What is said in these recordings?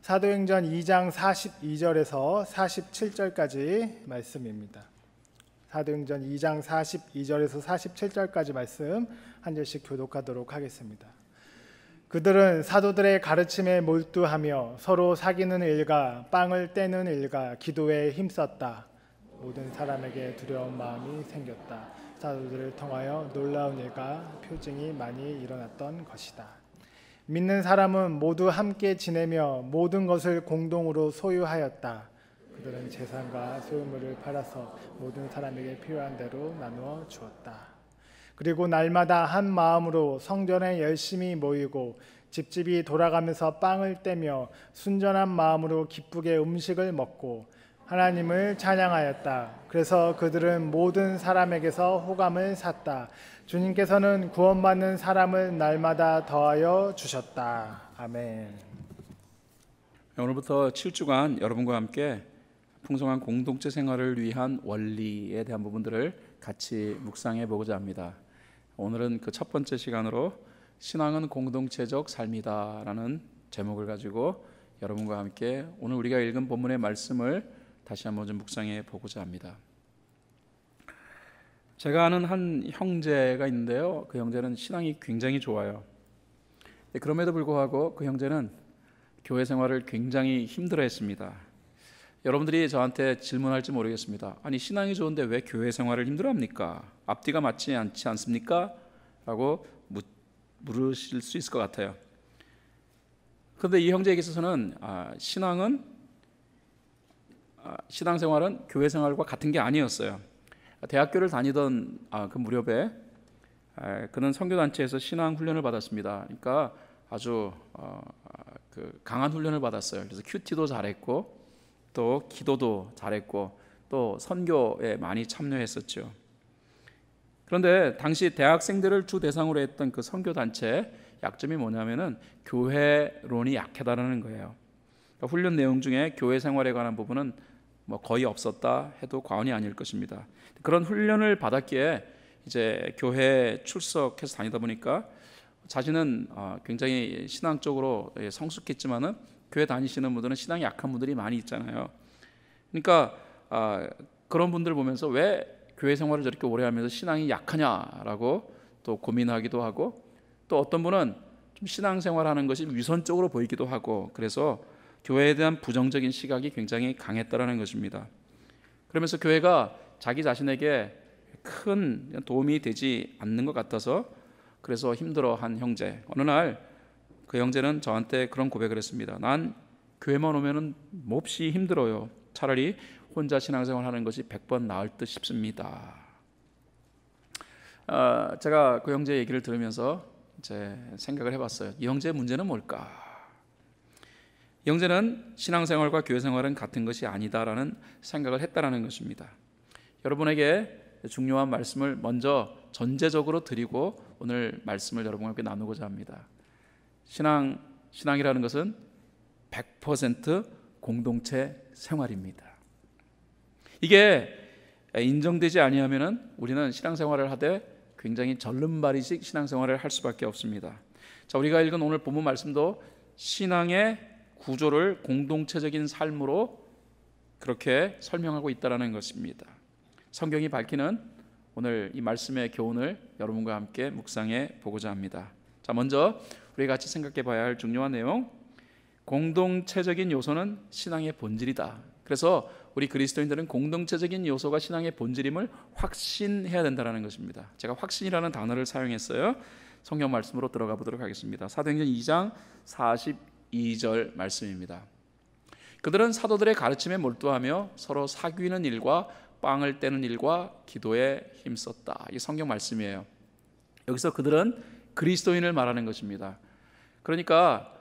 사도행전 2장 42절에서 47절까지 말씀입니다. 사도행전 2장 42절에서 47절까지 말씀 한 절씩 교독하도록 하겠습니다. 그들은 사도들의 가르침에 몰두하며 서로 사귀는 일과 빵을 떼는 일과 기도에 힘썼다. 모든 사람에게 두려운 마음이 생겼다. 사도들을 통하여 놀라운 일과 표징이 많이 일어났던 것이다. 믿는 사람은 모두 함께 지내며 모든 것을 공동으로 소유하였다. 그들은 재산과 소유물을 팔아서 모든 사람에게 필요한 대로 나누어 주었다. 그리고 날마다 한 마음으로 성전에 열심히 모이고 집집이 돌아가면서 빵을 떼며 순전한 마음으로 기쁘게 음식을 먹고 하나님을 찬양하였다. 그래서 그들은 모든 사람에게서 호감을 샀다. 주님께서는 구원받는 사람을 날마다 더하여 주셨다. 아멘. 오늘부터 7주간 여러분과 함께 풍성한 공동체 생활을 위한 원리에 대한 부분들을 같이 묵상해 보고자 합니다. 오늘은 그 첫 번째 시간으로 신앙은 공동체적 삶이다라는 제목을 가지고 여러분과 함께 오늘 우리가 읽은 본문의 말씀을 다시 한번 좀 묵상해 보고자 합니다. 제가 아는 한 형제가 있는데요. 그 형제는 신앙이 굉장히 좋아요. 그럼에도 불구하고 그 형제는 교회 생활을 굉장히 힘들어했습니다. 여러분들이 저한테 질문할지 모르겠습니다. 아니, 신앙이 좋은데 왜 교회 생활을 힘들어합니까? 앞뒤가 맞지 않지 않습니까? 라고 물으실 수 있을 것 같아요. 그런데 이 형제에게 있어서는 신앙생활은 교회 생활과 같은 게 아니었어요. 대학교를 다니던 그 무렵에 그는 선교단체에서 신앙 훈련을 받았습니다. 그러니까 아주 강한 훈련을 받았어요. 그래서 큐티도 잘했고 또 기도도 잘했고 또 선교에 많이 참여했었죠. 그런데 당시 대학생들을 주 대상으로 했던 그 선교단체의 약점이 뭐냐면은 교회론이 약하다는 거예요. 그러니까 훈련 내용 중에 교회 생활에 관한 부분은 거의 없었다 해도 과언이 아닐 것입니다. 그런 훈련을 받았기에 이제 교회 출석해서 다니다 보니까 자신은 굉장히 신앙적으로 성숙했지만은 교회 다니시는 분들은 신앙이 약한 분들이 많이 있잖아요. 그러니까 그런 분들 보면서 왜 교회 생활을 저렇게 오래 하면서 신앙이 약하냐라고 또 고민하기도 하고, 또 어떤 분은 좀 신앙생활하는 것이 위선적으로 보이기도 하고, 그래서 교회에 대한 부정적인 시각이 굉장히 강했다라는 것입니다. 그러면서 교회가 자기 자신에게 큰 도움이 되지 않는 것 같아서 그래서 힘들어한 형제, 어느 날 그 형제는 저한테 그런 고백을 했습니다. 난 교회만 오면은 몹시 힘들어요. 차라리 혼자 신앙생활 하는 것이 100번 나을 듯 싶습니다. 제가 그 형제 얘기를 들으면서 이제 생각을 해봤어요. 이 형제의 문제는 뭘까? 이 형제는 신앙생활과 교회생활은 같은 것이 아니다라는 생각을 했다라는 것입니다. 여러분에게 중요한 말씀을 먼저 전제적으로 드리고 오늘 말씀을 여러분과 함께 나누고자 합니다. 신앙이라는 것은 100% 공동체 생활입니다. 이게 인정되지 아니하면은 우리는 신앙생활을 하되 굉장히 절름발이식 신앙생활을 할 수밖에 없습니다. 자, 우리가 읽은 오늘 본문 말씀도 신앙의 구조를 공동체적인 삶으로 그렇게 설명하고 있다는 것입니다. 성경이 밝히는 오늘 이 말씀의 교훈을 여러분과 함께 묵상해 보고자 합니다. 자, 먼저 우리 같이 생각해 봐야 할 중요한 내용, 공동체적인 요소는 신앙의 본질이다. 그래서 우리 그리스도인들은 공동체적인 요소가 신앙의 본질임을 확신해야 된다는 것입니다. 제가 확신이라는 단어를 사용했어요. 성경 말씀으로 들어가 보도록 하겠습니다. 사도행전 2장 42절 말씀입니다. 그들은 사도들의 가르침에 몰두하며 서로 사귀는 일과 빵을 떼는 일과 기도에 힘썼다. 이 성경 말씀이에요. 여기서 그들은 그리스도인을 말하는 것입니다. 그러니까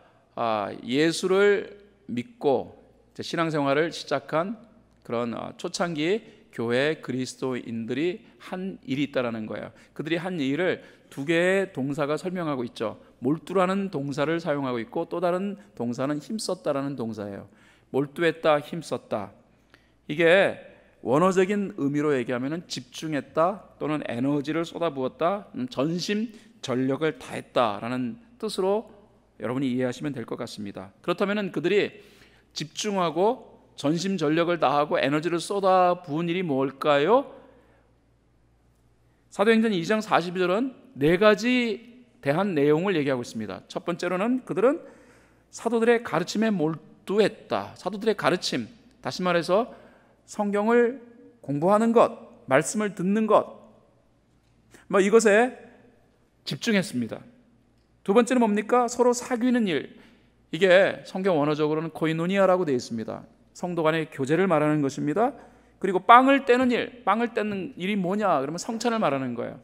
예수를 믿고 신앙생활을 시작한 그런 초창기 교회 그리스도인들이 한 일이 있다라는 거예요. 그들이 한 일을 두 개의 동사가 설명하고 있죠. 몰두라는 동사를 사용하고 있고 또 다른 동사는 힘썼다라는 동사예요. 몰두했다, 힘썼다. 이게 원어적인 의미로 얘기하면 집중했다 또는 에너지를 쏟아부었다, 전심 전력을 다했다라는 뜻으로 여러분이 이해하시면 될 것 같습니다. 그렇다면 그들이 집중하고 전심전력을 다하고 에너지를 쏟아 부은 일이 뭘까요? 사도행전 2장 42절은 네 가지 대한 내용을 얘기하고 있습니다. 첫 번째로는 그들은 사도들의 가르침에 몰두했다. 사도들의 가르침, 다시 말해서 성경을 공부하는 것, 말씀을 듣는 것, 이것에 집중했습니다. 두 번째는 뭡니까? 서로 사귀는 일. 이게 성경 원어적으로는 코이노니아라고 되어 있습니다. 성도 간의 교제를 말하는 것입니다. 그리고 빵을 떼는 일, 빵을 떼는 일이 뭐냐? 그러면 성찬을 말하는 거예요.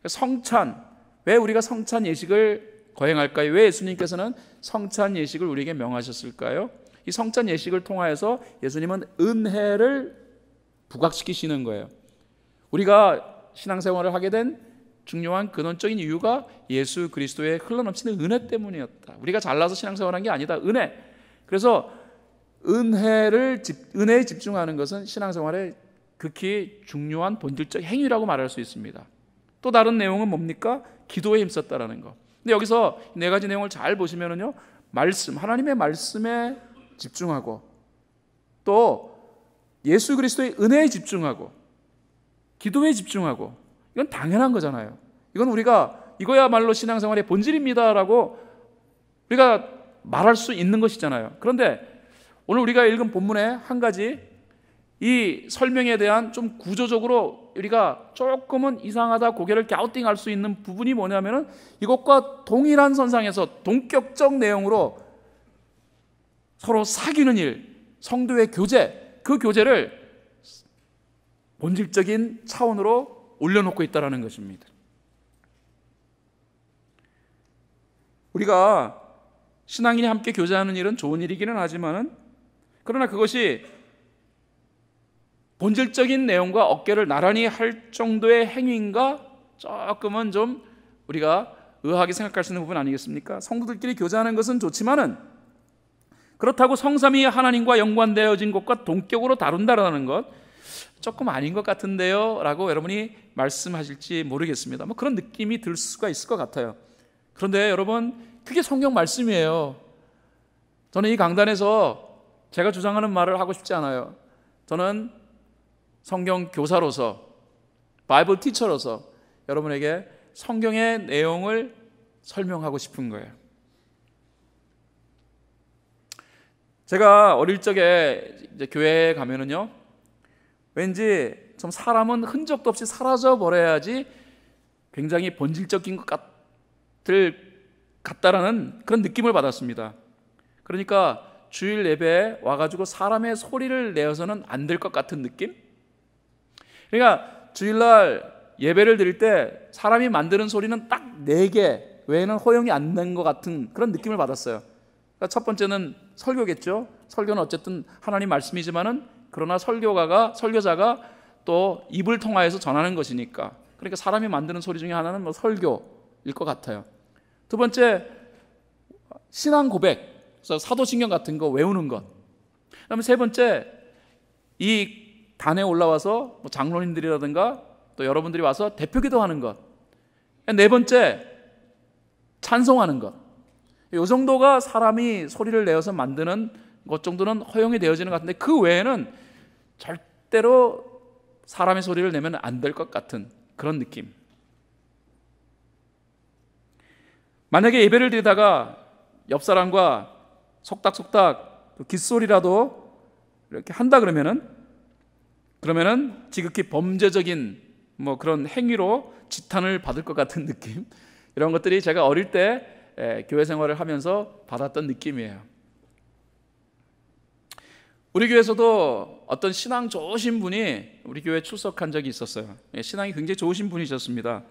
성찬, 왜 우리가 성찬 예식을 거행할까요? 왜 예수님께서는 성찬 예식을 우리에게 명하셨을까요? 이 성찬 예식을 통하여서 예수님은 은혜를 부각시키시는 거예요. 우리가 신앙생활을 하게 된 중요한 근원적인 이유가 예수 그리스도의 흘러넘치는 은혜 때문이었다. 우리가 잘나서 신앙생활한 게 아니다. 은혜. 그래서 은혜에 집중하는 것은 신앙생활의 극히 중요한 본질적 행위라고 말할 수 있습니다. 또 다른 내용은 뭡니까? 기도에 힘썼다라는 거. 근데 여기서 네 가지 내용을 잘 보시면은요, 말씀, 하나님의 말씀에 집중하고, 또 예수 그리스도의 은혜에 집중하고, 기도에 집중하고, 이건 당연한 거잖아요. 이건 이거야말로 신앙생활의 본질입니다라고 우리가 말할 수 있는 것이잖아요. 그런데 오늘 우리가 읽은 본문에 한 가지 이 설명에 대한 좀 구조적으로 우리가 조금은 이상하다 고개를 갸우띵할 수 있는 부분이 뭐냐면은 이것과 동일한 선상에서 동격적 내용으로 서로 사귀는 일, 성도의 교제, 그 교제를 본질적인 차원으로 올려놓고 있다는 것입니다. 우리가 신앙인이 함께 교제하는 일은 좋은 일이기는 하지만은, 그러나 그것이 본질적인 내용과 어깨를 나란히 할 정도의 행위인가? 조금은 좀 우리가 의아하게 생각할 수 있는 부분 아니겠습니까? 성도들끼리 교제하는 것은 좋지만은 그렇다고 성삼위 하나님과 연관되어진 것과 동격으로 다룬다라는 것 조금 아닌 것 같은데요 라고 여러분이 말씀하실지 모르겠습니다. 그런 느낌이 들 수가 있을 것 같아요. 그런데 여러분, 그게 성경 말씀이에요. 저는 이 강단에서 제가 주장하는 말을 하고 싶지 않아요. 저는 성경 교사로서, 바이블 티처로서 여러분에게 성경의 내용을 설명하고 싶은 거예요. 제가 어릴 적에 이제 교회에 가면은요, 왠지 좀 사람은 흔적도 없이 사라져 버려야지 굉장히 본질적인 것 같다라는 그런 느낌을 받았습니다. 그러니까 주일 예배에 와가지고 사람의 소리를 내어서는 안 될 것 같은 느낌? 그러니까 주일날 예배를 드릴 때 사람이 만드는 소리는 딱 4개 외에는 허용이 안 된 것 같은 그런 느낌을 받았어요. 그러니까 첫 번째는 설교겠죠. 설교는 어쨌든 하나님 말씀이지만은 그러나 설교자가 또 입을 통하여서 전하는 것이니까, 그러니까 사람이 만드는 소리 중에 하나는 설교일 것 같아요. 두 번째, 신앙 고백, 그래서 사도신경 같은 거 외우는 것. 그다음에 세 번째, 이 단에 올라와서 장로님들이라든가 또 여러분들이 와서 대표기도 하는 것. 네 번째, 찬송하는 것. 이 정도가 사람이 소리를 내어서 만드는 것 정도는 허용이 되어지는 것 같은데, 그 외에는 절대로 사람의 소리를 내면 안 될 것 같은 그런 느낌. 만약에 예배를 드리다가 옆 사람과 속닥속닥 귓소리라도 이렇게 한다 그러면은 지극히 범죄적인 그런 행위로 지탄을 받을 것 같은 느낌, 이런 것들이 제가 어릴 때 교회 생활을 하면서 받았던 느낌이에요. 우리 교회에서도 어떤 신앙 좋으신 분이 우리 교회에 출석한 적이 있었어요. 신앙이 굉장히 좋으신 분이셨습니다.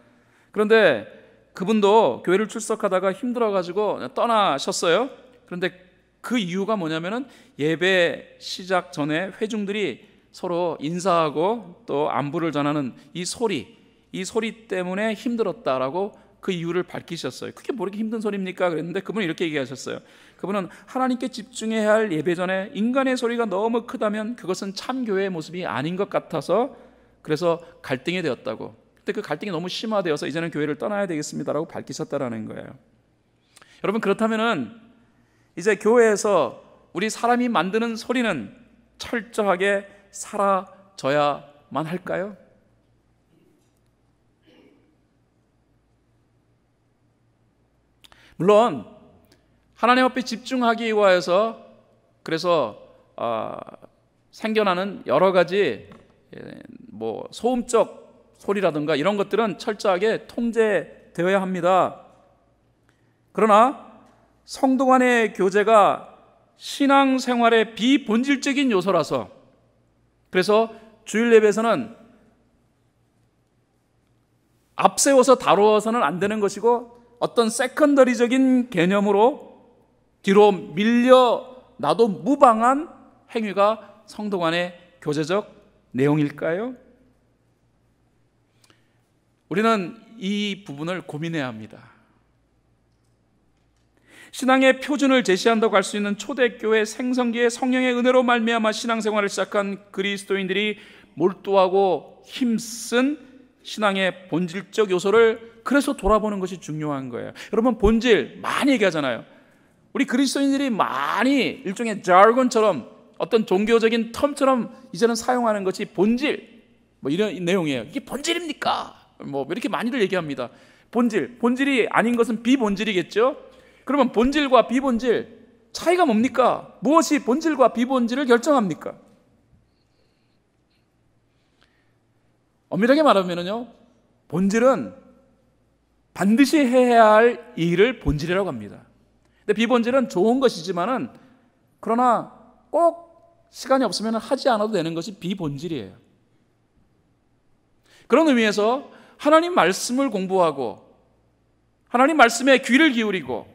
그런데 그분도 교회를 출석하다가 힘들어가지고 떠나셨어요. 그런데 그 이유가 뭐냐면은 예배 시작 전에 회중들이 서로 인사하고 또 안부를 전하는 이 소리 때문에 힘들었다라고 그 이유를 밝히셨어요. 그게 뭐 이렇게 힘든 소리입니까? 그랬는데 그분은 이렇게 얘기하셨어요. 그분은 하나님께 집중해야 할 예배 전에 인간의 소리가 너무 크다면 그것은 참 교회의 모습이 아닌 것 같아서 그래서 갈등이 되었다고. 근데 그 갈등이 너무 심화되어서 이제는 교회를 떠나야 되겠습니다라고 밝히셨다라는 거예요. 여러분, 그렇다면은 이제 교회에서 우리 사람이 만드는 소리는 철저하게 사라져야만 할까요? 물론 하나님 앞에 집중하기 위하여서 그래서 생겨나는 여러 가지 소음적 소리라든가 이런 것들은 철저하게 통제되어야 합니다. 그러나 성도 간의 교제가 신앙생활의 비본질적인 요소라서, 그래서 주일 예배에서는 앞세워서 다루어서는 안 되는 것이고, 어떤 세컨더리적인 개념으로 뒤로 밀려나도 무방한 행위가 성도 간의 교제적 내용일까요? 우리는 이 부분을 고민해야 합니다. 신앙의 표준을 제시한다고 할 수 있는 초대교회 생성기의 성령의 은혜로 말미암아 신앙생활을 시작한 그리스도인들이 몰두하고 힘쓴 신앙의 본질적 요소를 그래서 돌아보는 것이 중요한 거예요. 여러분, 본질 많이 얘기하잖아요. 우리 그리스도인들이 많이 일종의 자르곤처럼, 어떤 종교적인 텀처럼 이제는 사용하는 것이 본질, 이런 내용이에요. 이게 본질입니까? 이렇게 많이들 얘기합니다. 본질이 아닌 것은 비본질이겠죠? 그러면 본질과 비본질 차이가 뭡니까? 무엇이 본질과 비본질을 결정합니까? 엄밀하게 말하면요, 본질은 반드시 해야 할 일을 본질이라고 합니다. 근데 비본질은 좋은 것이지만은, 그러나 꼭 시간이 없으면 하지 않아도 되는 것이 비본질이에요. 그런 의미에서 하나님 말씀을 공부하고 하나님 말씀에 귀를 기울이고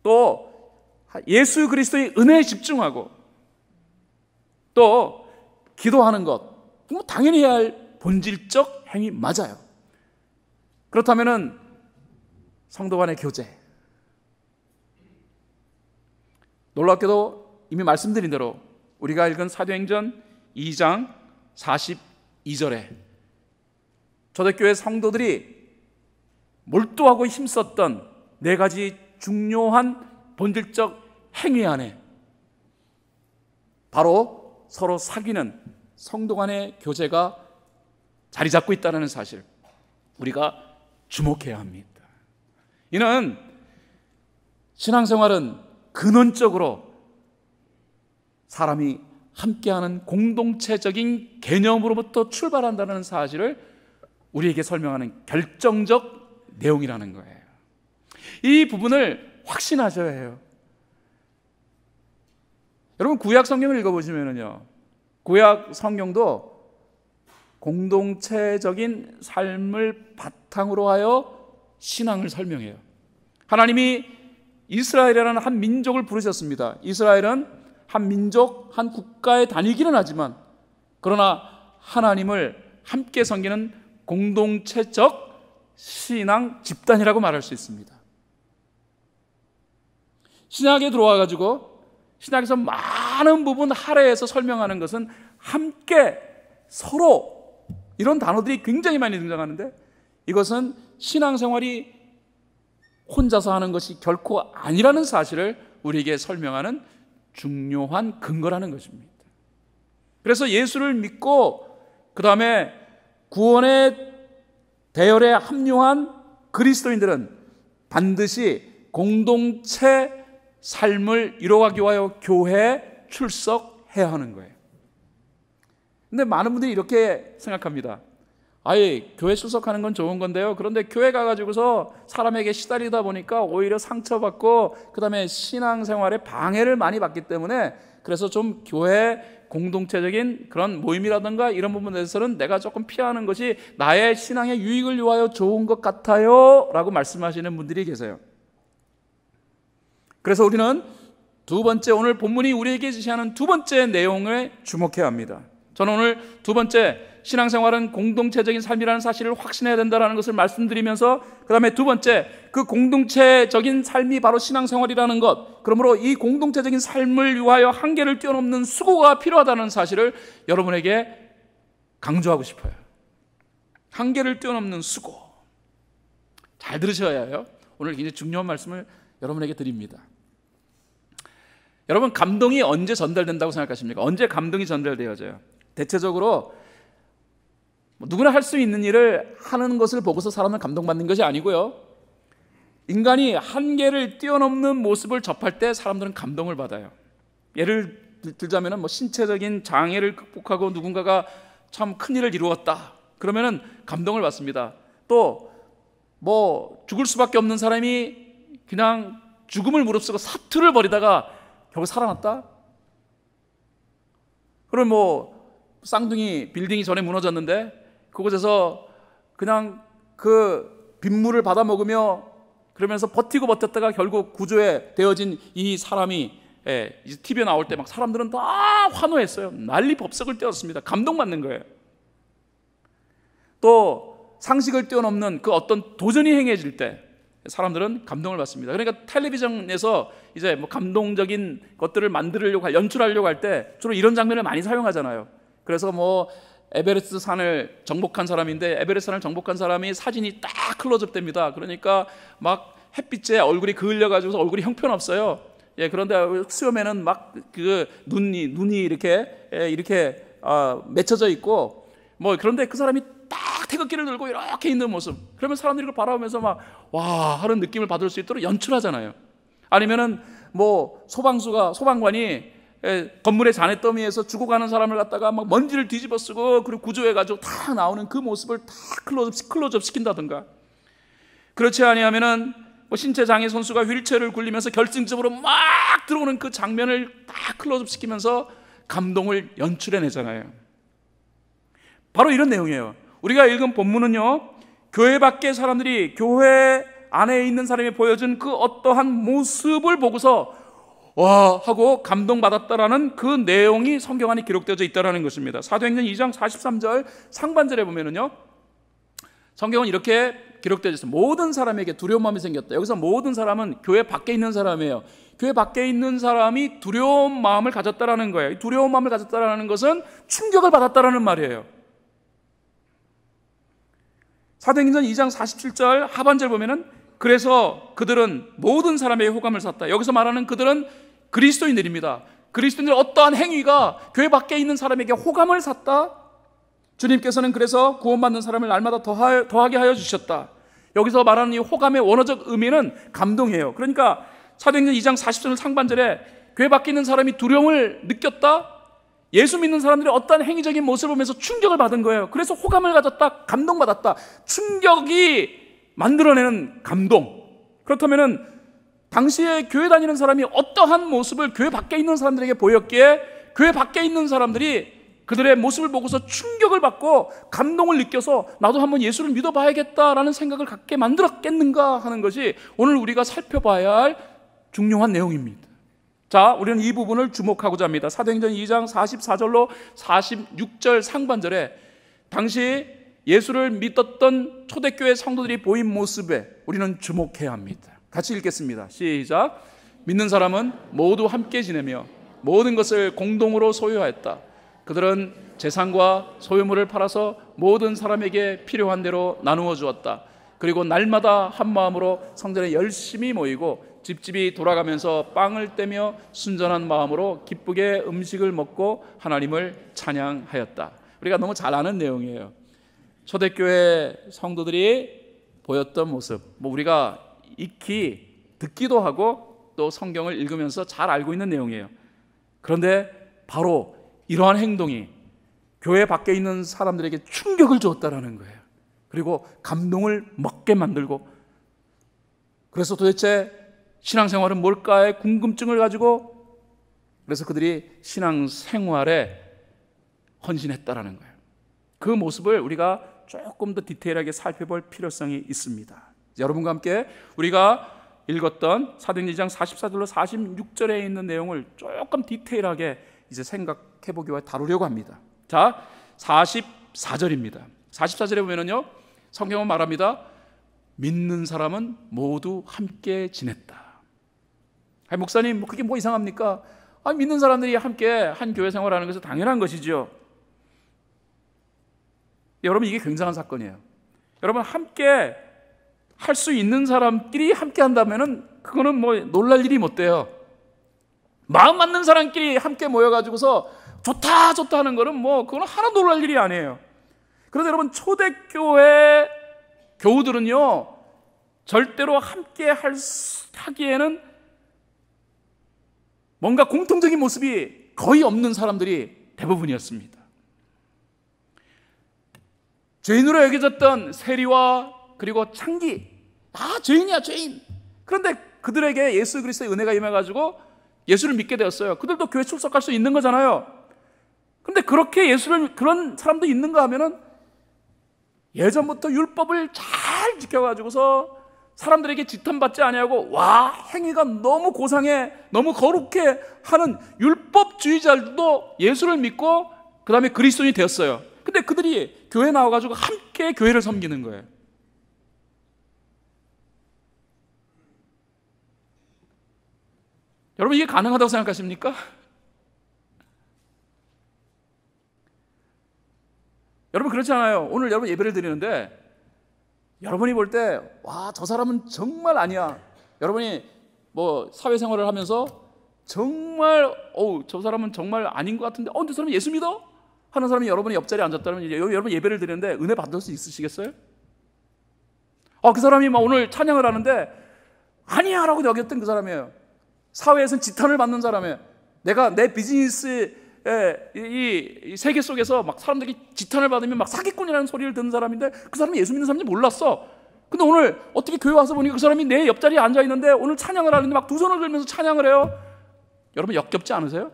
또 예수 그리스도의 은혜에 집중하고 또 기도하는 것, 당연히 해야 할 본질적 행위 맞아요. 그렇다면은 성도 간의 교제, 놀랍게도 이미 말씀드린 대로 우리가 읽은 사도행전 2장 42절에 초대교회 성도들이 몰두하고 힘썼던 4가지 중요한 본질적 행위 안에 바로 서로 사귀는 성도 간의 교제가 자리 잡고 있다는 사실, 우리가 주목해야 합니다. 이는 신앙생활은 근원적으로 사람이 함께하는 공동체적인 개념으로부터 출발한다는 사실을 우리에게 설명하는 결정적 내용이라는 거예요. 이 부분을 확신하셔야 해요. 여러분, 구약 성경을 읽어보시면요, 구약 성경도 공동체적인 삶을 바탕으로 하여 신앙을 설명해요. 하나님이 이스라엘이라는 한 민족을 부르셨습니다. 이스라엘은 한 민족, 한 국가의 단위기는 하지만 그러나 하나님을 함께 섬기는 공동체적 신앙 집단이라고 말할 수 있습니다. 신약에 들어와가지고 신약에서 많은 부분 할애해서 설명하는 것은 함께, 서로, 이런 단어들이 굉장히 많이 등장하는데, 이것은 신앙생활이 혼자서 하는 것이 결코 아니라는 사실을 우리에게 설명하는 중요한 근거라는 것입니다. 그래서 예수를 믿고 그 다음에 구원의 대열에 합류한 그리스도인들은 반드시 공동체 삶을 이루어가기 위하여 교회에 출석해야 하는 거예요. 근데 많은 분들이 이렇게 생각합니다. 아예 교회 출석하는 건 좋은 건데요, 그런데 교회 가가지고서 사람에게 시달리다 보니까 오히려 상처받고 그 다음에 신앙생활에 방해를 많이 받기 때문에 그래서 좀 교회 공동체적인 그런 모임이라든가 이런 부분에 대해서는 내가 조금 피하는 것이 나의 신앙의 유익을 위하여 좋은 것 같아요 라고 말씀하시는 분들이 계세요. 그래서 우리는 두 번째, 오늘 본문이 우리에게 제시하는 두 번째 내용에 주목해야 합니다. 저는 오늘 두 번째, 신앙생활은 공동체적인 삶이라는 사실을 확신해야 된다는 것을 말씀드리면서, 그 다음에 두 번째, 그 공동체적인 삶이 바로 신앙생활이라는 것, 그러므로 이 공동체적인 삶을 위하여 한계를 뛰어넘는 수고가 필요하다는 사실을 여러분에게 강조하고 싶어요. 한계를 뛰어넘는 수고. 잘 들으셔야 해요. 오늘 굉장히 중요한 말씀을 여러분에게 드립니다. 여러분, 감동이 언제 전달된다고 생각하십니까? 언제 감동이 전달되어져요? 대체적으로 누구나 할 수 있는 일을 하는 것을 보고서 사람은 감동받는 것이 아니고요, 인간이 한계를 뛰어넘는 모습을 접할 때 사람들은 감동을 받아요. 예를 들자면 신체적인 장애를 극복하고 누군가가 참 큰일을 이루었다 그러면은 감동을 받습니다. 또 죽을 수밖에 없는 사람이 그냥 죽음을 무릅쓰고 사투를 벌이다가 결국 살아났다? 그럼 쌍둥이 빌딩이 전에 무너졌는데 그곳에서 그냥 그 빗물을 받아 먹으며 그러면서 버티고 버텼다가 결국 구조에 되어진 이 사람이 이제 TV에 나올 때 막 사람들은 다 환호했어요. 난리 법석을 떼었습니다. 감동받는 거예요. 또 상식을 뛰어넘는 그 어떤 도전이 행해질 때 사람들은 감동을 받습니다. 그러니까 텔레비전에서 이제 감동적인 것들을 만들려고 연출하려고 할 때 주로 이런 장면을 많이 사용하잖아요. 그래서 에베레스트 산을 정복한 사람인데 에베레스트 산을 정복한 사람이 사진이 딱 클로즈업 됩니다. 그러니까 막 햇빛에 얼굴이 그을려 가지고서 얼굴이 형편없어요. 그런데 수염에는 막 그 눈이 이렇게 맺혀져 있고 그런데 그 사람이 딱 태극기를 들고 이렇게 있는 모습, 그러면 사람들이 그걸 바라보면서 막 와 하는 느낌을 받을 수 있도록 연출하잖아요. 아니면은 소방관이 건물의 잔해더미에서 죽어가는 사람을 갖다가 막 먼지를 뒤집어 쓰고 그리고 구조해가지고 다 나오는 그 모습을 다 클로즈업 시킨다든가, 그렇지 아니하면은 신체 장애 선수가 휠체어를 굴리면서 결승점으로 막 들어오는 그 장면을 다 클로즈업 시키면서 감동을 연출해내잖아요. 바로 이런 내용이에요. 우리가 읽은 본문은요, 교회 밖의 사람들이 교회 안에 있는 사람이 보여준 그 어떠한 모습을 보고서 와 하고 감동받았다라는 그 내용이 성경 안에 기록되어져 있다는 것입니다. 사도행전 2장 43절 상반절에 보면은요, 성경은 이렇게 기록되어 있어요. 모든 사람에게 두려운 마음이 생겼다. 여기서 모든 사람은 교회 밖에 있는 사람이에요. 교회 밖에 있는 사람이 두려운 마음을 가졌다라는 거예요. 두려운 마음을 가졌다라는 것은 충격을 받았다라는 말이에요. 사도행전 2장 47절 하반절 보면은 그래서 그들은 모든 사람에게 호감을 샀다. 여기서 말하는 그들은 그리스도인들입니다. 그리스도인들 어떠한 행위가 교회 밖에 있는 사람에게 호감을 샀다? 주님께서는 그래서 구원받는 사람을 날마다 더하게 하여 주셨다. 여기서 말하는 이 호감의 원어적 의미는 감동이에요. 그러니까 사도행전 2장 40절 상반절에 교회 밖에 있는 사람이 두려움을 느꼈다? 예수 믿는 사람들이 어떠한 행위적인 모습을 보면서 충격을 받은 거예요. 그래서 호감을 가졌다, 감동받았다. 충격이 만들어내는 감동. 그렇다면은 당시에 교회 다니는 사람이 어떠한 모습을 교회 밖에 있는 사람들에게 보였기에 교회 밖에 있는 사람들이 그들의 모습을 보고서 충격을 받고 감동을 느껴서 나도 한번 예수를 믿어봐야겠다라는 생각을 갖게 만들었겠는가 하는 것이 오늘 우리가 살펴봐야 할 중요한 내용입니다. 자, 우리는 이 부분을 주목하고자 합니다. 사도행전 2장 44절로 46절 상반절에 당시 예수를 믿었던 초대교회 성도들이 보인 모습에 우리는 주목해야 합니다. 같이 읽겠습니다. 시작. 믿는 사람은 모두 함께 지내며 모든 것을 공동으로 소유하였다. 그들은 재산과 소유물을 팔아서 모든 사람에게 필요한 대로 나누어 주었다. 그리고 날마다 한 마음으로 성전에 열심히 모이고 집집이 돌아가면서 빵을 떼며 순전한 마음으로 기쁘게 음식을 먹고 하나님을 찬양하였다. 우리가 너무 잘 아는 내용이에요. 초대교회 성도들이 보였던 모습, 우리가 익히 듣기도 하고 또 성경을 읽으면서 잘 알고 있는 내용이에요. 그런데 바로 이러한 행동이 교회 밖에 있는 사람들에게 충격을 주었다라는 거예요. 그리고 감동을 먹게 만들고, 그래서 도대체 신앙생활은 뭘까의 궁금증을 가지고 그래서 그들이 신앙생활에 헌신했다라는 거예요. 그 모습을 우리가 조금 더 디테일하게 살펴볼 필요성이 있습니다. 여러분과 함께 우리가 읽었던 사도행전 2장 44절로 46절에 있는 내용을 조금 디테일하게 이제 생각해 보기와 다루려고 합니다. 자, 44절입니다. 44절에 보면은요, 성경은 말합니다. 믿는 사람은 모두 함께 지냈다. 아니, 목사님, 그게 뭐 이상합니까? 아니, 믿는 사람들이 함께 한 교회 생활하는 것은 당연한 것이죠. 여러분, 이게 굉장한 사건이에요. 여러분, 함께 할 수 있는 사람끼리 함께 한다면은 그거는 뭐 놀랄 일이 못 돼요. 마음 맞는 사람끼리 함께 모여가지고서 좋다 좋다 하는 거는 뭐 그건 하나 놀랄 일이 아니에요. 그런데 여러분, 초대교회 교우들은요 절대로 함께 하기에는 뭔가 공통적인 모습이 거의 없는 사람들이 대부분이었습니다. 죄인으로 여겨졌던 세리와 그리고 창기, 다 죄인이야, 죄인. 그런데 그들에게 예수 그리스도의 은혜가 임해가지고 예수를 믿게 되었어요. 그들도 교회 출석할 수 있는 거잖아요. 그런데 그렇게 그런 사람도 있는가 하면은 예전부터 율법을 잘 지켜가지고서 사람들에게 지탄받지 아니하고 와 행위가 너무 고상해, 너무 거룩해 하는 율법주의자들도 예수를 믿고 그 다음에 그리스도인이 되었어요. 근데 그들이 교회 나와가지고 함께 교회를 섬기는 거예요. 여러분, 이게 가능하다고 생각하십니까? 여러분, 그렇지 않아요? 오늘 여러분 예배를 드리는데 여러분이 볼 때 와, 저 사람은 정말 아니야. 여러분이 뭐 사회생활을 하면서 정말 저 사람은 정말 아닌 것 같은데 저 사람은 예수 믿어? 하는 사람이 여러분의 옆자리에 앉았다면 여러분 예배를 드리는데 은혜 받을 수 있으시겠어요? 그 사람이 막 오늘 찬양을 하는데 아니야 라고 여겼던 그 사람이에요. 사회에서는 지탄을 받는 사람이에요. 내가 내 비즈니스의 이 세계 속에서 막 사람들이 지탄을 받으면 막 사기꾼이라는 소리를 듣는 사람인데 그 사람이 예수 믿는 사람인지 몰랐어. 근데 오늘 어떻게 교회 와서 보니까 그 사람이 내 옆자리에 앉아 있는데 오늘 찬양을 하는데 막 두 손을 들면서 찬양을 해요. 여러분, 역겹지 않으세요?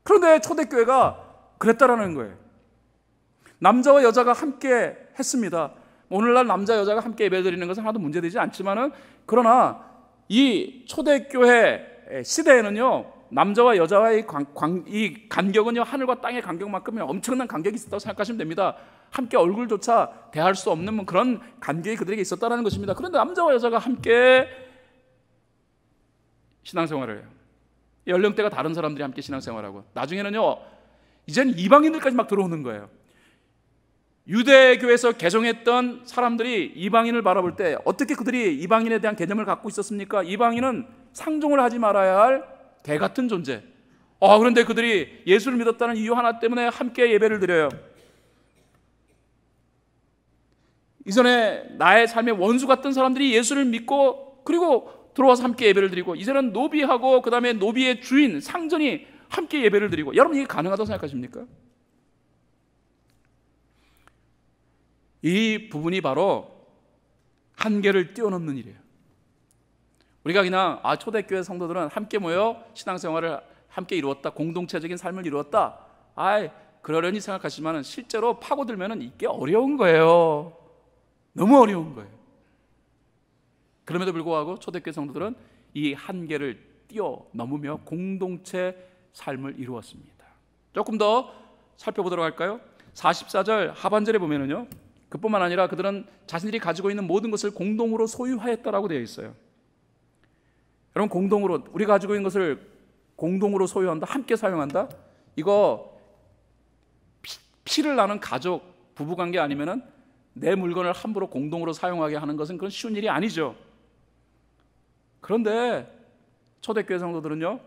그런데 초대교회가 그랬다라는 거예요. 남자와 여자가 함께 했습니다. 오늘날 남자 여자가 함께 예배드리는 것은 하나도 문제되지 않지만은, 그러나 이 초대교회 시대에는요 남자와 여자와의 이 간격은요 하늘과 땅의 간격만큼 엄청난 간격이 있었다고 생각하시면 됩니다. 함께 얼굴조차 대할 수 없는 그런 간격이 그들에게 있었다는 것입니다. 그런데 남자와 여자가 함께 신앙생활을 해요. 연령대가 다른 사람들이 함께 신앙생활하고, 나중에는요 이제는 이방인들까지 막 들어오는 거예요. 유대교에서 개종했던 사람들이 이방인을 바라볼 때 어떻게 그들이 이방인에 대한 개념을 갖고 있었습니까? 이방인은 상종을 하지 말아야 할 개 같은 존재. 그런데 그들이 예수를 믿었다는 이유 하나 때문에 함께 예배를 드려요. 이전에 나의 삶의 원수 같던 사람들이 예수를 믿고 그리고 들어와서 함께 예배를 드리고, 이제는 노비하고 그 다음에 노비의 주인 상전이 함께 예배를 드리고. 여러분, 이게 가능하다고 생각하십니까? 이 부분이 바로 한계를 뛰어넘는 일이에요. 우리가 그냥 초대교회 성도들은 함께 모여 신앙생활을 함께 이루었다, 공동체적인 삶을 이루었다, 그러려니 생각하시지만 실제로 파고들면 이게 어려운 거예요. 너무 어려운 거예요. 그럼에도 불구하고 초대교회 성도들은 이 한계를 뛰어넘으며 공동체 삶을 이루었습니다. 조금 더 살펴보도록 할까요? 44절 하반절에 보면은요, 그뿐만 아니라 그들은 자신들이 가지고 있는 모든 것을 공동으로 소유하였다라고 되어 있어요. 여러분, 공동으로, 우리가 가지고 있는 것을 공동으로 소유한다, 함께 사용한다, 이거 피를 나는 가족, 부부관계 아니면은 내 물건을 함부로 공동으로 사용하게 하는 것은 그건 쉬운 일이 아니죠. 그런데 초대교회 성도들은요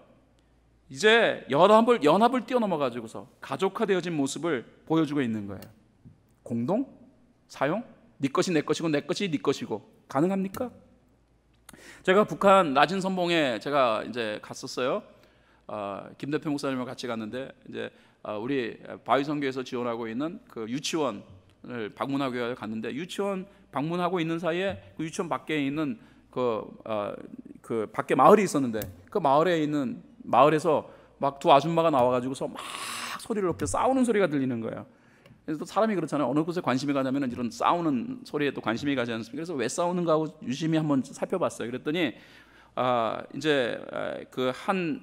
이제 연합을 뛰어넘어 가지고서 가족화되어진 모습을 보여주고 있는 거예요. 공동 사용, 네 것이 내 것이고 내 것이 네 것이고. 가능합니까? 제가 북한 라진 선봉에 제가 이제 갔었어요. 김 대표 목사님과 같이 갔는데 이제 우리 바위선교에서 지원하고 있는 그 유치원을 방문하기 위해 갔는데, 유치원 방문하고 있는 사이에 그 유치원 밖에 있는 그 밖에 마을이 있었는데, 그 마을에서 막 두 아줌마가 나와가지고서 막 소리를 높여 싸우는 소리가 들리는 거예요. 그래서 또 사람이 그렇잖아요. 어느 곳에 관심이 가냐면 이런 싸우는 소리에 또 관심이 가지 않습니까? 그래서 왜 싸우는가 하고 유심히 한번 살펴봤어요. 그랬더니 이제 그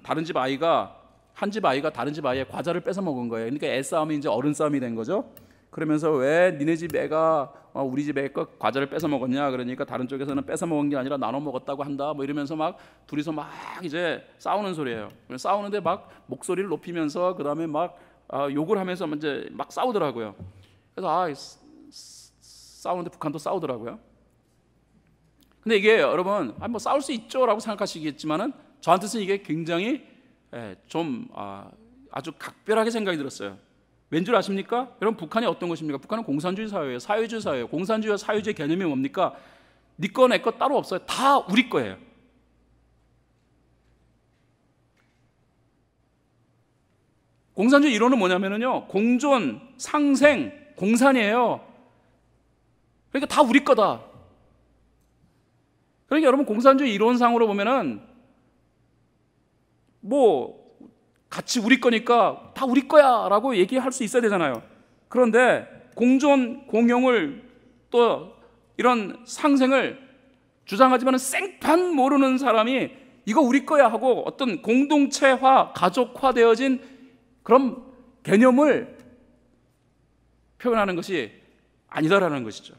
다른 집 아이가 다른 집 아이의 과자를 뺏어 먹은 거예요. 그러니까 애 싸움이 이제 어른 싸움이 된 거죠. 그러면서 왜 니네 집 애가 우리 집 애 거 과자를 뺏어 먹었냐? 그러니까 다른 쪽에서는 뺏어 먹은 게 아니라 나눠 먹었다고 한다. 뭐 이러면서 막 둘이서 막 이제 싸우는 소리예요. 싸우는데 막 목소리를 높이면서 그 다음에 막 욕을 하면서 이제 막 싸우더라고요. 그래서 싸우는데 북한도 싸우더라고요. 근데 이게 여러분 뭐 싸울 수 있죠라고 생각하시겠지만은 저한테는 이게 굉장히 좀 아주 각별하게 생각이 들었어요. 왠 줄 아십니까? 여러분 북한이 어떤 것입니까? 북한은 공산주의 사회예요. 사회주의 사회예요. 공산주의와 사회주의 개념이 뭡니까? 네 거 내 거 따로 없어요. 다 우리 거예요. 공산주의 이론은 뭐냐면요, 공존, 상생, 공산이에요. 그러니까 다 우리 거다. 그러니까 여러분 공산주의 이론상으로 보면은 뭐 같이 우리 거니까 다 우리 거야 라고 얘기할 수 있어야 되잖아요. 그런데 공존, 공용을 또 이런 상생을 주장하지만 생판 모르는 사람이 이거 우리 거야 하고 어떤 공동체화, 가족화되어진 그런 개념을 표현하는 것이 아니다라는 것이죠.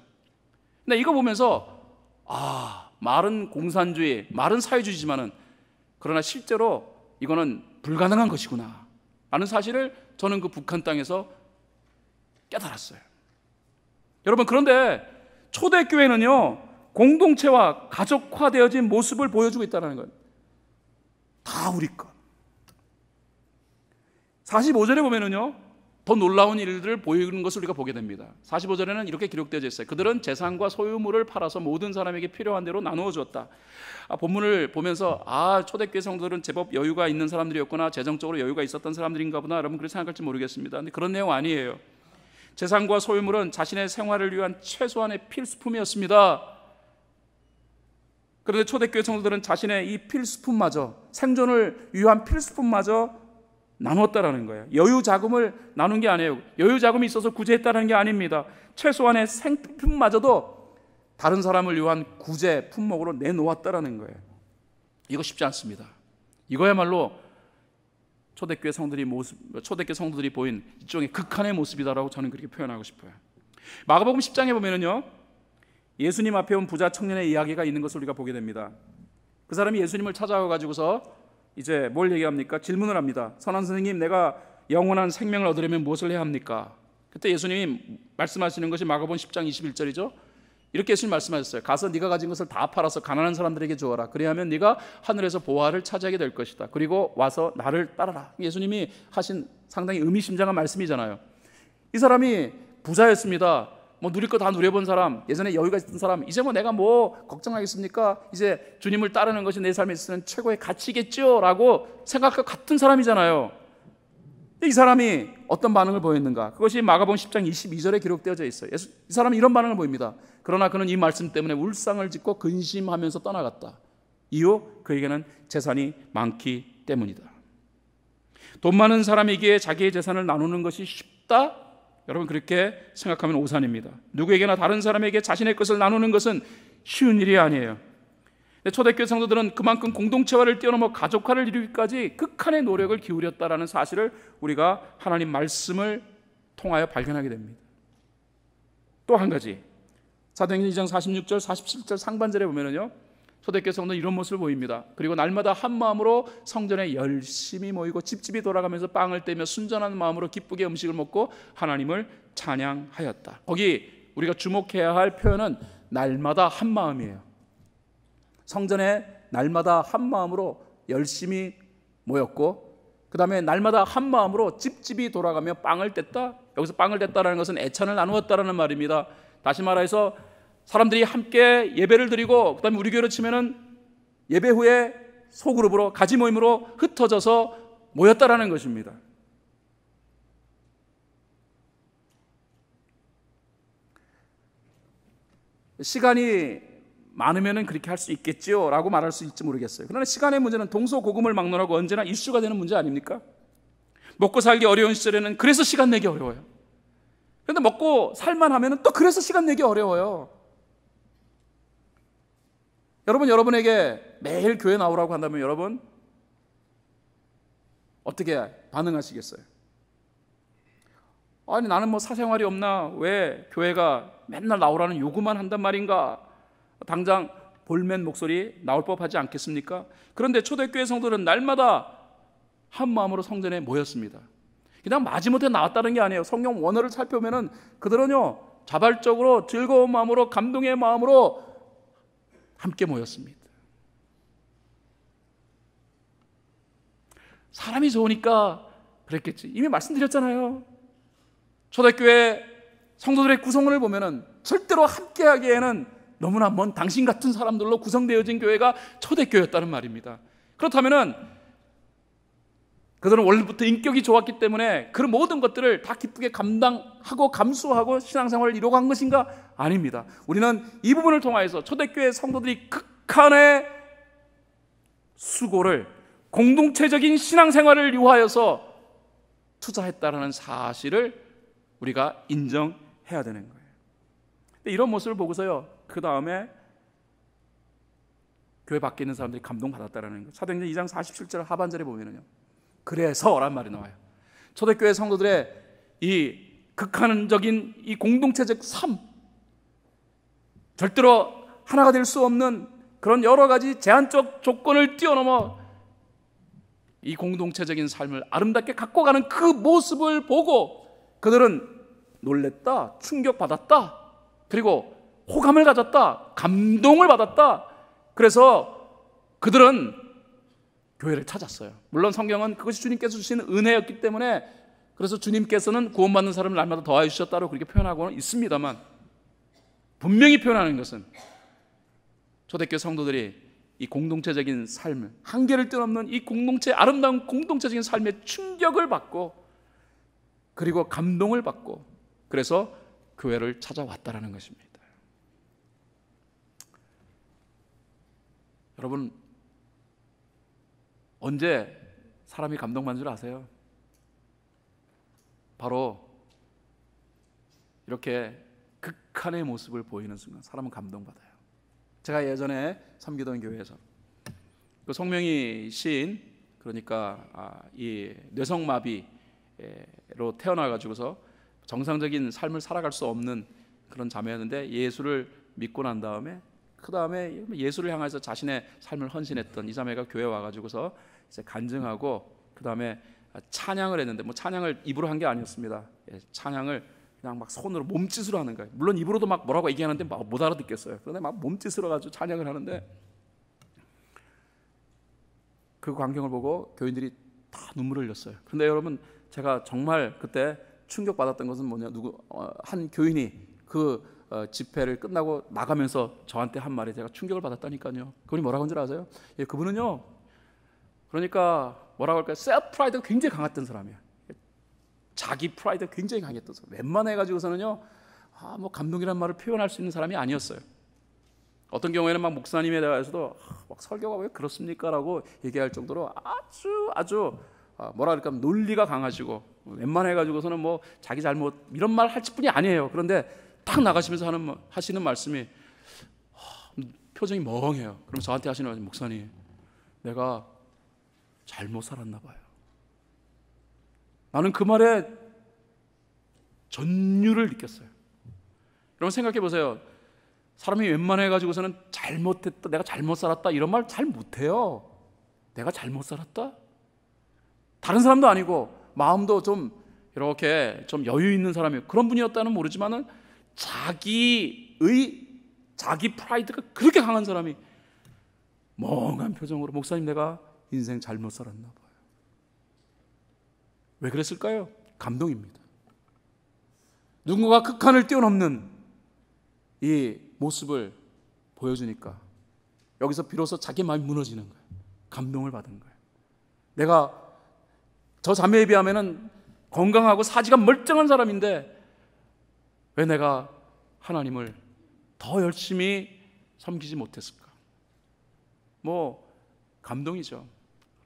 근데 이거 보면서 말은 공산주의, 말은 사회주의지만은 그러나 실제로 이거는 불가능한 것이구나 라는 사실을 저는 그 북한 땅에서 깨달았어요. 여러분, 그런데 초대교회는요 공동체와 가족화되어진 모습을 보여주고 있다는 거예요. 다 우리 것. 45절에 보면은요 더 놀라운 일들을 보이는 것을 우리가 보게 됩니다. 45절에는 이렇게 기록되어 있어요. 그들은 재산과 소유물을 팔아서 모든 사람에게 필요한 대로 나누어 주었다. 본문을 보면서 초대교회 성도들은 제법 여유가 있는 사람들이었구나, 재정적으로 여유가 있었던 사람들인가 보다, 여러분 그렇게 생각할지 모르겠습니다. 근데 그런 내용 아니에요. 재산과 소유물은 자신의 생활을 위한 최소한의 필수품이었습니다. 그런데 초대교회 성도들은 자신의 이 필수품마저, 생존을 위한 필수품마저 나누었다라는 거예요. 여유 자금을 나눈 게 아니에요. 여유 자금이 있어서 구제했다는 게 아닙니다. 최소한의 생필품마저도 다른 사람을 위한 구제 품목으로 내놓았다라는 거예요. 이거 쉽지 않습니다. 이거야말로 초대교회 성도들이 보인 일종의 극한의 모습이다라고 저는 그렇게 표현하고 싶어요. 마가복음 10장에 보면은요 예수님 앞에 온 부자 청년의 이야기가 있는 것을 우리가 보게 됩니다. 그 사람이 예수님을 찾아와 가지고서 이제 뭘 얘기합니까? 질문을 합니다. 선한 선생님, 내가 영원한 생명을 얻으려면 무엇을 해야 합니까? 그때 예수님이 말씀하시는 것이 마가복음 10장 21절이죠. 이렇게 예수님 말씀하셨어요. 가서 네가 가진 것을 다 팔아서 가난한 사람들에게 주어라. 그래야면 네가 하늘에서 보화를 차지하게 될 것이다. 그리고 와서 나를 따르라. 예수님이 하신 상당히 의미심장한 말씀이잖아요. 이 사람이 부자였습니다. 뭐 누릴 거 다 누려본 사람, 예전에 여유가 있던 사람, 이제 뭐 내가 뭐 걱정하겠습니까? 이제 주님을 따르는 것이 내 삶에 있어서는 최고의 가치겠죠 라고 생각하고 같은 사람이잖아요. 이 사람이 어떤 반응을 보였는가? 그것이 마가복음 10장 22절에 기록되어져 있어요. 이 사람이 이런 반응을 보입니다. 그러나 그는 이 말씀 때문에 울상을 짓고 근심하면서 떠나갔다. 이유, 그에게는 재산이 많기 때문이다. 돈 많은 사람에게 자기의 재산을 나누는 것이 쉽다? 여러분 그렇게 생각하면 오산입니다. 누구에게나 다른 사람에게 자신의 것을 나누는 것은 쉬운 일이 아니에요. 초대교회 성도들은 그만큼 공동체화를 뛰어넘어 가족화를 이루기까지 극한의 노력을 기울였다라는 사실을 우리가 하나님 말씀을 통하여 발견하게 됩니다. 또 한 가지, 사도행전 2장 46절 47절 상반절에 보면은요 초대교회 성도는 이런 모습을 보입니다. 그리고 날마다 한 마음으로 성전에 열심히 모이고 집집이 돌아가면서 빵을 떼며 순전한 마음으로 기쁘게 음식을 먹고 하나님을 찬양하였다. 거기 우리가 주목해야 할 표현은 날마다 한 마음이에요. 성전에 날마다 한 마음으로 열심히 모였고, 그 다음에 날마다 한 마음으로 집집이 돌아가며 빵을 뗐다. 여기서 빵을 뗐다라는 것은 애찬을 나누었다라는 말입니다. 다시 말해서 사람들이 함께 예배를 드리고, 그 다음에 우리 교회로 치면은 예배 후에 소그룹으로 가지 모임으로 흩어져서 모였다라는 것입니다. 시간이 많으면은 그렇게 할 수 있겠지요 라고 말할 수 있을지 모르겠어요. 그러나 시간의 문제는 동서고금을 막론하고 언제나 이슈가 되는 문제 아닙니까? 먹고 살기 어려운 시절에는 그래서 시간 내기 어려워요. 그런데 먹고 살만 하면은 또 그래서 시간 내기 어려워요. 여러분, 여러분에게 매일 교회 나오라고 한다면 여러분 어떻게 반응하시겠어요? 아니 나는 뭐 사생활이 없나? 왜 교회가 맨날 나오라는 요구만 한단 말인가? 당장 볼멘 목소리 나올 법하지 않겠습니까? 그런데 초대교회 성도들은 날마다 한 마음으로 성전에 모였습니다. 그냥 마지못해 나왔다는 게 아니에요. 성경 원어를 살펴보면은 그들은요 자발적으로 즐거운 마음으로 감동의 마음으로 함께 모였습니다. 사람이 좋으니까 그랬겠지. 이미 말씀드렸잖아요. 초대교회 성도들의 구성원을 보면은 절대로 함께하기에는 너무나 먼 당신 같은 사람들로 구성되어진 교회가 초대교회였다는 말입니다. 그렇다면은 그들은 원래부터 인격이 좋았기 때문에 그런 모든 것들을 다 기쁘게 감당하고 감수하고 신앙생활을 이루어간 것인가? 아닙니다. 우리는 이 부분을 통하여서 초대교회 성도들이 극한의 수고를 공동체적인 신앙생활을 위하여서 투자했다라는 사실을 우리가 인정해야 되는 거예요. 근데 이런 모습을 보고서요, 그 다음에 교회 밖에 있는 사람들이 감동받았다라는 거예요. 사도행전 2장 47절 하반절에 보면은요, 그래서란 말이 나와요. 초대교회 성도들의 이 극한적인 이 공동체적 삶, 절대로 하나가 될 수 없는 그런 여러 가지 제한적 조건을 뛰어넘어 이 공동체적인 삶을 아름답게 갖고 가는 그 모습을 보고 그들은 놀랬다, 충격받았다, 그리고 호감을 가졌다, 감동을 받았다. 그래서 그들은 교회를 찾았어요. 물론 성경은 그것이 주님께서 주시는 은혜였기 때문에, 그래서 주님께서는 구원받는 사람을 날마다 더하여 주셨다고 그렇게 표현하고는 있습니다만, 분명히 표현하는 것은 초대교회 성도들이 이 공동체적인 삶을, 한계를 뛰어넘는 이 공동체, 아름다운 공동체적인 삶에 충격을 받고 그리고 감동을 받고 그래서 교회를 찾아왔다라는 것입니다. 여러분, 언제 사람이 감동받는 줄 아세요? 바로 이렇게 극한의 모습을 보이는 순간 사람은 감동받아요. 제가 예전에 섬기던 교회에서 그 송명희 시인, 그러니까 이 뇌성마비로 태어나가지고서 정상적인 삶을 살아갈 수 없는 그런 자매였는데, 예수를 믿고 난 다음에 그 다음에 예수를 향해서 자신의 삶을 헌신했던 이 자매가 교회 와가지고서 이제 간증하고 그 다음에 찬양을 했는데, 뭐 찬양을 입으로 한 게 아니었습니다. 찬양을 그냥 막 손으로 몸짓으로 하는 거예요. 물론 입으로도 막 뭐라고 얘기하는데 막 못 알아듣겠어요. 그런데 막 몸짓으로 가지고 찬양을 하는데, 그 광경을 보고 교인들이 다 눈물을 흘렸어요. 그런데 여러분, 제가 정말 그때 충격받았던 것은 뭐냐, 한 교인이 그 집회를 끝나고 나가면서 저한테 한 말에 제가 충격을 받았다니까요. 그분이 뭐라고 한 줄 아세요? 그분은요, 그러니까 뭐라고 할까요? 셀프 프라이드가 굉장히 강했던 사람이에요. 자기 프라이드가 굉장히 강했던 사람. 웬만해가지고서는요, 뭐 감동이라는 말을 표현할 수 있는 사람이 아니었어요. 어떤 경우에는 막 목사님에 대해서도 막 설교가 왜 그렇습니까? 라고 얘기할 정도로 아주 뭐라 그럴까, 논리가 강하시고, 웬만해가지고서는 뭐 자기 잘못 이런 말 할 뿐이 아니에요. 그런데 딱 나가시면서 하시는 말씀이, 표정이 멍해요. 그럼 저한테 하시는 말씀, 목사님, 내가 잘못 살았나 봐요. 나는 그 말에 전율을 느꼈어요. 여러분 생각해 보세요. 사람이 웬만해가지고서는 잘못했다, 내가 잘못 살았다 이런 말 잘 못해요. 내가 잘못 살았다? 다른 사람도 아니고 마음도 좀 이렇게 좀 여유 있는 사람이, 그런 분이었다는 모르지만은 자기 프라이드가 그렇게 강한 사람이 멍한 표정으로, 목사님, 내가 인생 잘못 살았나 봐요. 왜 그랬을까요? 감동입니다. 누군가가 극한을 뛰어넘는 이 모습을 보여주니까 여기서 비로소 자기 마음이 무너지는 거예요. 감동을 받은 거예요. 내가 저 자매에 비하면 건강하고 사지가 멀쩡한 사람인데 왜 내가 하나님을 더 열심히 섬기지 못했을까? 뭐 감동이죠.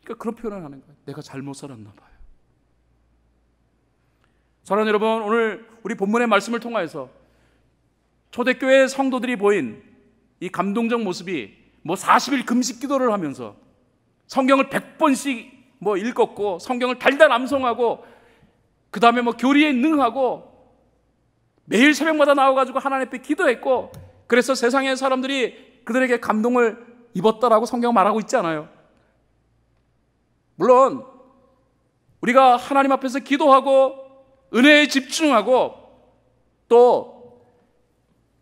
그러니까 그런 표현을 하는 거예요. 내가 잘못 살았나 봐요. 사랑하는 여러분, 오늘 우리 본문의 말씀을 통하여서 초대교회 성도들이 보인 이 감동적 모습이 뭐 40일 금식 기도를 하면서 성경을 100번씩 뭐 읽었고, 성경을 달달 암송하고, 그 다음에 뭐 교리에 능하고, 매일 새벽마다 나와가지고 하나님 앞에 기도했고, 그래서 세상의 사람들이 그들에게 감동을 입었다라고 성경 말하고 있지 않아요. 물론 우리가 하나님 앞에서 기도하고 은혜에 집중하고 또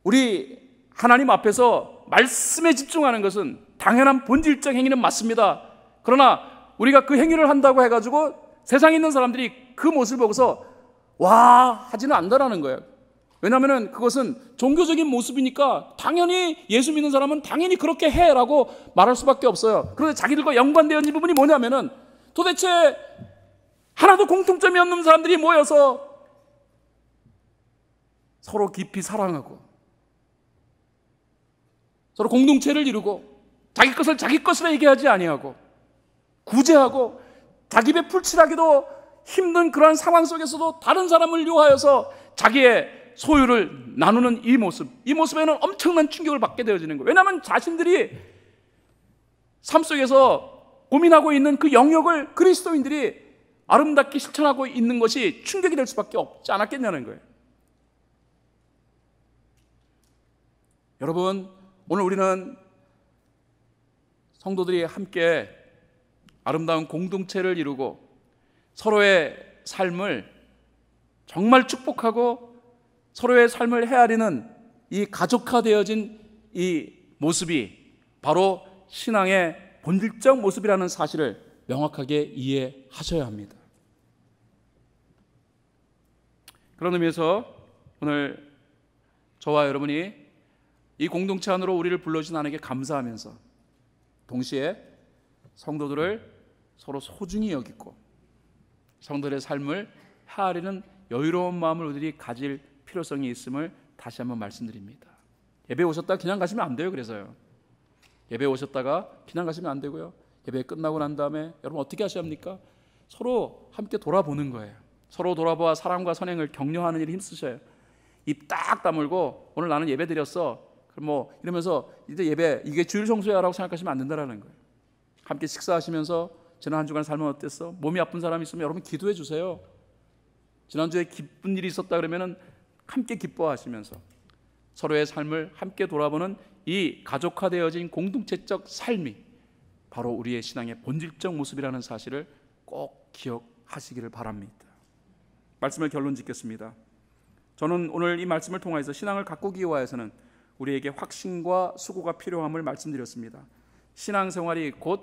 우리 하나님 앞에서 말씀에 집중하는 것은 당연한 본질적 행위는 맞습니다. 그러나 우리가 그 행위를 한다고 해가지고 세상에 있는 사람들이 그 모습을 보고서 와 하지는 않는다는 거예요. 왜냐하면 그것은 종교적인 모습이니까 당연히 예수 믿는 사람은 당연히 그렇게 해라고 말할 수밖에 없어요. 그런데 자기들과 연관되어 있는 부분이 뭐냐면은 도대체 하나도 공통점이 없는 사람들이 모여서 서로 깊이 사랑하고 서로 공동체를 이루고 자기 것을 자기 것으로 얘기하지 아니하고 구제하고 자기 배 풀칠하기도 힘든 그러한 상황 속에서도 다른 사람을 위하여서 자기의 소유를 나누는 이 모습에는 엄청난 충격을 받게 되어지는 거예요. 왜냐하면 자신들이 삶 속에서 고민하고 있는 그 영역을 그리스도인들이 아름답게 실천하고 있는 것이 충격이 될 수밖에 없지 않았겠냐는 거예요. 여러분, 오늘 우리는 성도들이 함께 아름다운 공동체를 이루고 서로의 삶을 정말 축복하고 서로의 삶을 헤아리는 이 가족화되어진 이 모습이 바로 신앙의 본질적 모습이라는 사실을 명확하게 이해하셔야 합니다. 그런 의미에서 오늘 저와 여러분이 이 공동체 안으로 우리를 불러주신 하나님께 감사하면서 동시에 성도들을 서로 소중히 여기고 성도들의 삶을 헤아리는 여유로운 마음을 우리들이 가질 필요성이 있음을 다시 한번 말씀드립니다. 예배 오셨다가 그냥 가시면 안 돼요. 그래서요. 예배 오셨다가 그냥 가시면 안 되고요. 예배 끝나고 난 다음에 여러분 어떻게 하셔야 합니까? 서로 함께 돌아보는 거예요. 서로 돌아보아 사랑과 선행을 격려하는 일에 힘쓰셔요. 입 딱 다물고 오늘 나는 예배 드렸어. 그럼 뭐 이러면서 이제 예배 이게 주일 성수야라고 생각하시면 안 된다는 거예요. 함께 식사하시면서 지난 한 주간 삶은 어땠어? 몸이 아픈 사람이 있으면 여러분 기도해 주세요. 지난주에 기쁜 일이 있었다 그러면은 함께 기뻐하시면서 서로의 삶을 함께 돌아보는 이 가족화되어진 공동체적 삶이 바로 우리의 신앙의 본질적 모습이라는 사실을 꼭 기억하시기를 바랍니다. 말씀을 결론 짓겠습니다. 저는 오늘 이 말씀을 통해서 신앙을 가꾸기 위하여서는 우리에게 확신과 수고가 필요함을 말씀드렸습니다. 신앙생활이 곧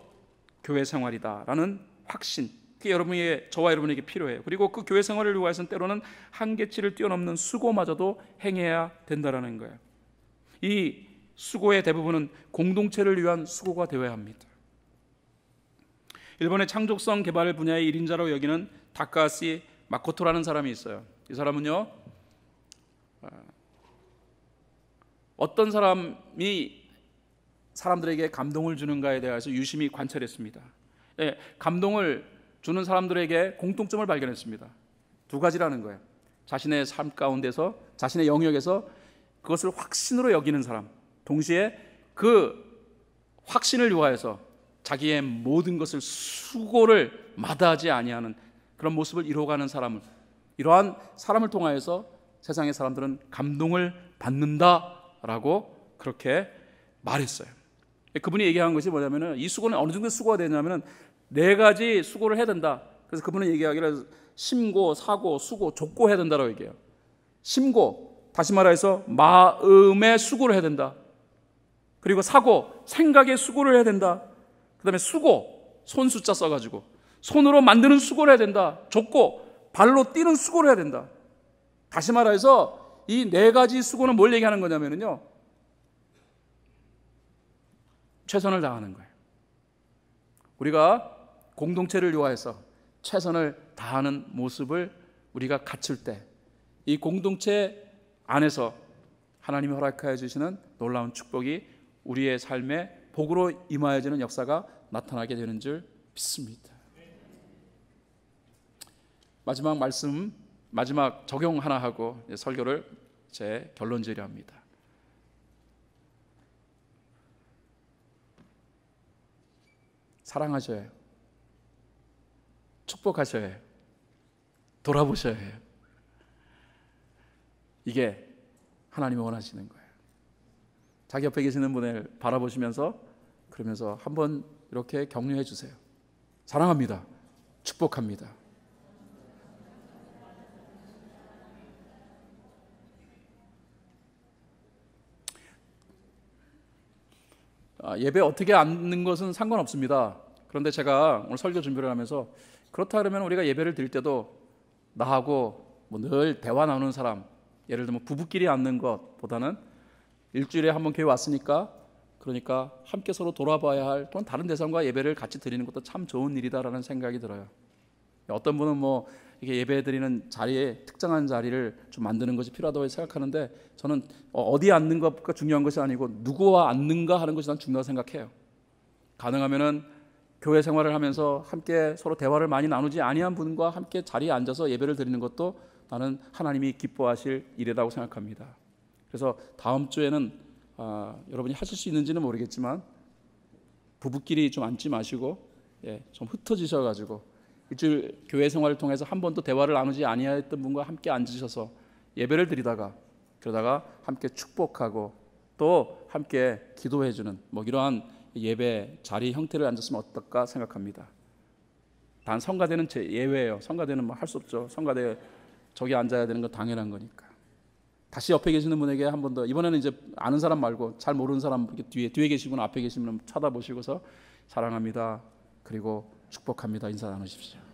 교회생활이다라는 확신, 그게 저와 여러분에게 필요해요. 그리고 그 교회생활을 위해서는 때로는 한계치를 뛰어넘는 수고마저도 행해야 된다는 거예요. 이 수고의 대부분은 공동체를 위한 수고가 되어야 합니다. 일본의 창조성 개발 분야의 1인자로 여기는 다카시 마코토라는 사람이 있어요. 이 사람은요, 어떤 사람이 사람들에게 감동을 주는가에 대해서 유심히 관찰했습니다. 감동을 주는 사람들에게 공통점을 발견했습니다. 두 가지라는 거예요. 자신의 삶 가운데서 자신의 영역에서 그것을 확신으로 여기는 사람, 동시에 그 확신을 위하여서 자기의 모든 것을 수고를 마다하지 아니하는 그런 모습을 이루어가는 사람을, 이러한 사람을 통하여서 세상의 사람들은 감동을 받는다라고 그렇게 말했어요. 그분이 얘기한 것이 뭐냐면은 이 수고는 어느 정도 수고가 되냐면은 4가지 수고를 해야 된다. 그래서 그분은 얘기하기를 심고, 사고, 수고, 족고 해야 된다고 얘기해요. 심고, 다시 말해서 마음의 수고를 해야 된다. 그리고 사고, 생각의 수고를 해야 된다. 그 다음에 수고, 손 숫자 써가지고 손으로 만드는 수고를 해야 된다. 족고, 발로 뛰는 수고를 해야 된다. 다시 말해서 이 4가지 수고는 뭘 얘기하는 거냐면요, 최선을 다하는 거예요. 우리가 공동체를 위하여서 최선을 다하는 모습을 우리가 갖출 때 이 공동체 안에서 하나님이 허락하여 주시는 놀라운 축복이 우리의 삶에 복으로 임하여지는 역사가 나타나게 되는 줄 믿습니다. 마지막 말씀, 마지막 적용 하나 하고 설교를 제 결론 지으려 합니다. 사랑하셔야 해요. 축복하셔야 해요. 돌아보셔야 해요. 이게 하나님이 원하시는 거예요. 자기 옆에 계시는 분을 바라보시면서 그러면서 한번 이렇게 격려해 주세요. 사랑합니다. 축복합니다. 예배 어떻게 앉는 것은 상관없습니다. 그런데 제가 오늘 설교 준비를 하면서 그렇다 그러면 우리가 예배를 드릴 때도 나하고 뭐 늘 대화 나누는 사람, 예를 들면 부부끼리 앉는 것보다는 일주일에 한 번 교회 왔으니까 그러니까 함께 서로 돌아봐야 할 또는 다른 대상과 예배를 같이 드리는 것도 참 좋은 일이다라는 생각이 들어요. 어떤 분은 뭐 이게 예배 드리는 자리에 특정한 자리를 좀 만드는 것이 필요하다고 생각하는데 저는 어디 앉는 것가 중요한 것이 아니고 누구와 앉는가 하는 것이 난 중요하다고 생각해요. 가능하면은 교회 생활을 하면서 함께 서로 대화를 많이 나누지 아니한 분과 함께 자리에 앉아서 예배를 드리는 것도 나는 하나님이 기뻐하실 일이라고 생각합니다. 그래서 다음 주에는 여러분이 하실 수 있는지는 모르겠지만 부부끼리 좀 앉지 마시고 좀 흩어지셔가지고 일주일 교회 생활을 통해서 한 번도 대화를 나누지 아니했던 분과 함께 앉으셔서 예배를 드리다가 그러다가 함께 축복하고 또 함께 기도해주는 뭐 이러한 예배 자리 형태를 앉았으면 어떨까 생각합니다. 단 성가대는 제 예외예요. 성가대는 뭐 할 수 없죠. 성가대 저기 앉아야 되는 건 당연한 거니까. 다시 옆에 계시는 분에게 한 번 더, 이번에는 이제 아는 사람 말고 잘 모르는 사람 이렇게 뒤에 계시거나 앞에 계시면 쳐다보시고서 사랑합니다. 그리고 축복합니다. 인사 나누십시오.